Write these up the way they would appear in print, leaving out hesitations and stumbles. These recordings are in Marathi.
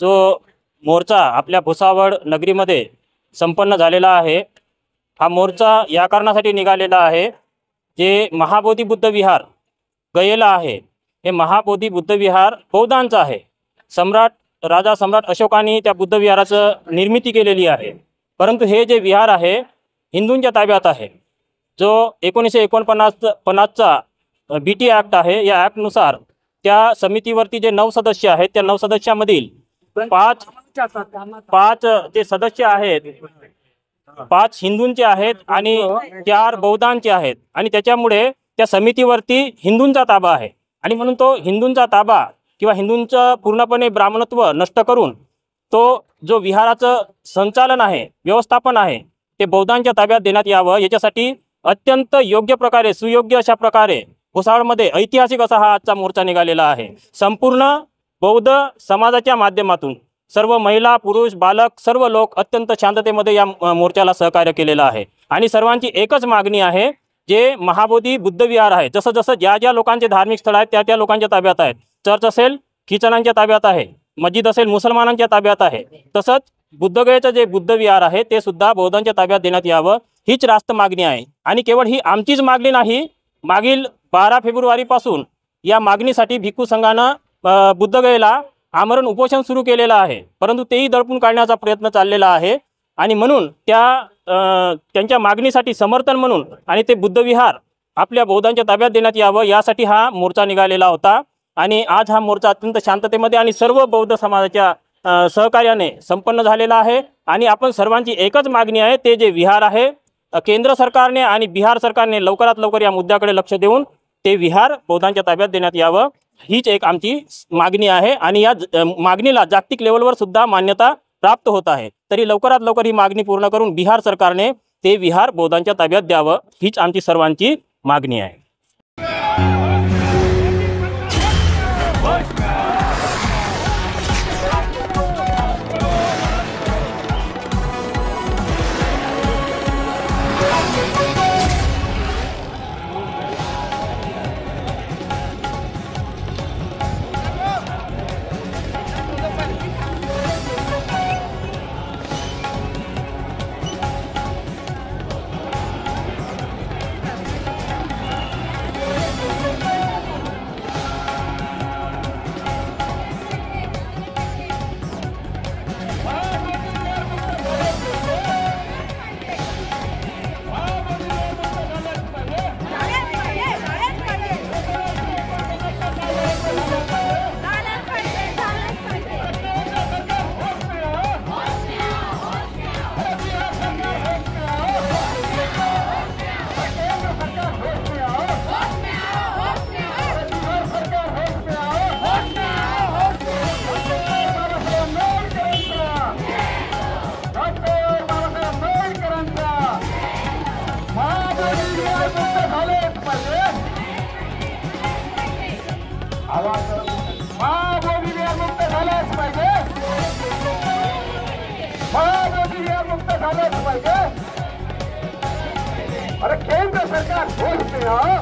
जो मोर्चा आपल्या भुसावळ नगरीमध्ये संपन्न झालेला आहे, हा मोर्चा या कारणासाठी निघालेला आहे, जे महाबोधी बुद्ध विहार गयेला आहे, हे महाबोधी बुद्ध विहार बौद्धांचं आहे। राजा सम्राट अशोकाने त्या बुद्ध विहाराचं निर्मिती केलेली आहे, परंतु हे जे विहार आहे हिंदूंच्या ताब्यात आहे। जो 1949चा BT ॲक्ट आहे, या ॲक्टनुसार त्या समितीवरती जे 9 सदस्य आहेत, त्या 9 सदस्यामधील 5 जे सदस्य आहेत, 5 हिंदूंचे आहेत आणि 4 बौद्धांचे आहेत, आणि त्याच्यामुळे त्या समितीवरती हिंदूंचा ताबा आहे। आणि म्हणून तो हिंदूंचा ताबा किंवा हिंदूंचं पूर्णपणे ब्राह्मणत्व नष्ट करून तो जो विहाराचं संचालन आहे, व्यवस्थापन आहे, ते बौद्धांच्या ताब्यात देण्यात यावं, याच्यासाठी अत्यंत योग्य प्रकारे, सुयोग्य अशा प्रकारे भुसावळमध्ये ऐतिहासिक असा हा आजचा मोर्चा निघालेला आहे। संपूर्ण बौद्ध समाजाच्या माध्यमातून सर्व महिला, पुरुष, बालक, सर्व लोक अत्यंत शांततेमध्ये या मोर्चाला सहकार्य केलेलं आहे। आणि सर्वांची एकच मागणी आहे, जे महाबोधी बुद्ध विहार आहे, जसं ज्या लोकांचे धार्मिक स्थळ आहेत त्या लोकांच्या ताब्यात आहेत, चर्च असेल ख्रिश्चनांच्या ताब्यात आहे, मस्जिद असेल मुसलमानांच्या ताब्यात आहे, तसंच बुद्धगयेचं जे बुद्ध विहार आहे ते सुद्धा बौद्धांच्या ताब्यात देण्यात यावं, हीच रास्त मागणी आहे। आणि केवळ ही आमचीच मागणी नाही, मागील 12 फेब्रुवारीपासून या मागणीसाठी भिक्खू संघानं बुद्धगयेला आमरण उपोषण सुरू केलेलं आहे, परंतु तेही दडपून काढण्याचा प्रयत्न चाललेला आहे। आणि म्हणून त्यांच्या मागणीसाठी समर्थन म्हणून आणि ते बुद्ध विहार आपल्या बौद्धांच्या ताब्यात देण्यात यावं, यासाठी हा मोर्चा निघालेला होता। आणि आज हा मोर्चा अत्यंत शांततेमध्ये आणि सर्व बौद्ध समाजाच्या सहकार्याने संपन्न झालेला आहे। आणि आपण सर्वांची एकच मागणी आहे, ते जे विहार आहे, केंद्र सरकारने आणि बिहार सरकारने लवकरात लवकर या मुद्द्याकडे लक्ष देऊन ते विहार बौद्धांच्या ताब्यात देण्यात यावं, हीच एक आमची मागणी आहे। आणि या मागणीला जागतिक लेवलवर सुद्धा मान्यता प्राप्त होत आहे, तरी लवकरात लवकर ही मागणी पूर्ण करून बिहार सरकारने ते विहार बौद्धांच्या ताब्यात द्यावं, हीच आमची सर्वांची मागणी आहे। अरे केंद्र सरकार होश में आओ,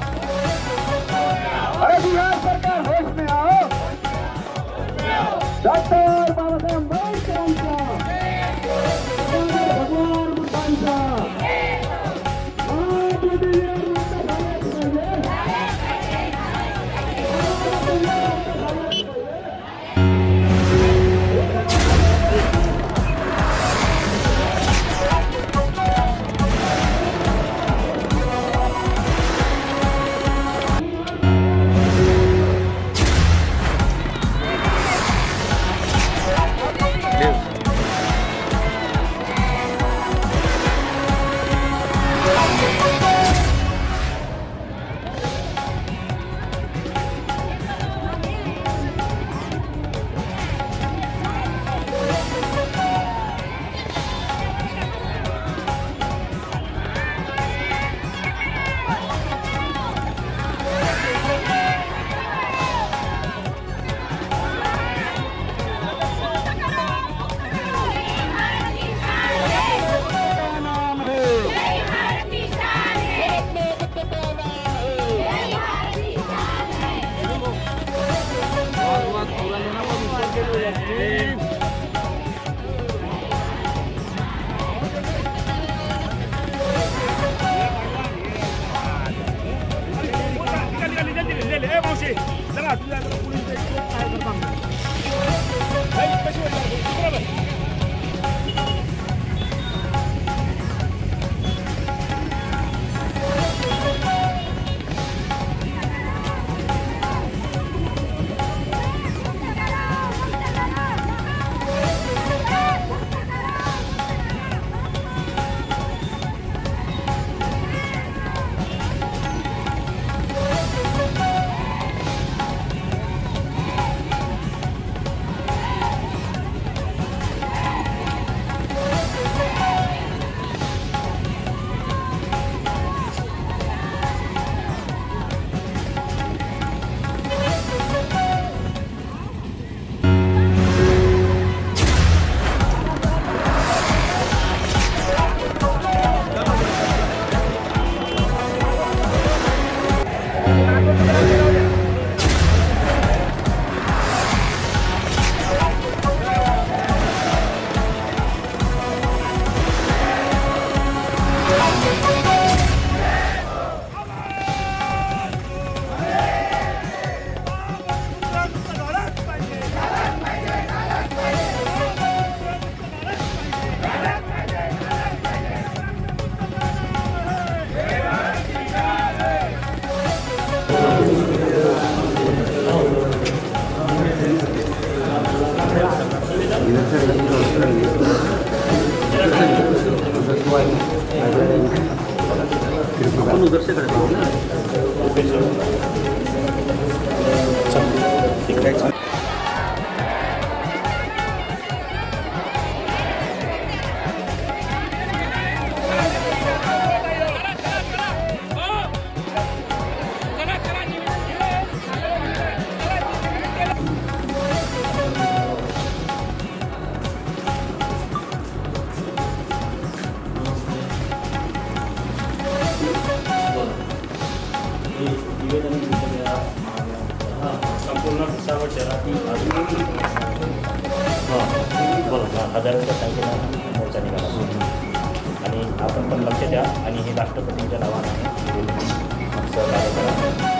अरे बिहार सरकार होश में आओ। डॉक्टर बाबासाहेब आंबेडकरांचा, भगवान बुद्धांचा संपूर्ण भुसावळ शहरातील हजारोच्या संख्येनं मोर्चा निघाला आणि आपण पण लक्ष द्या आणि हे राष्ट्रपतींच्या नावानं सहकार्य करा.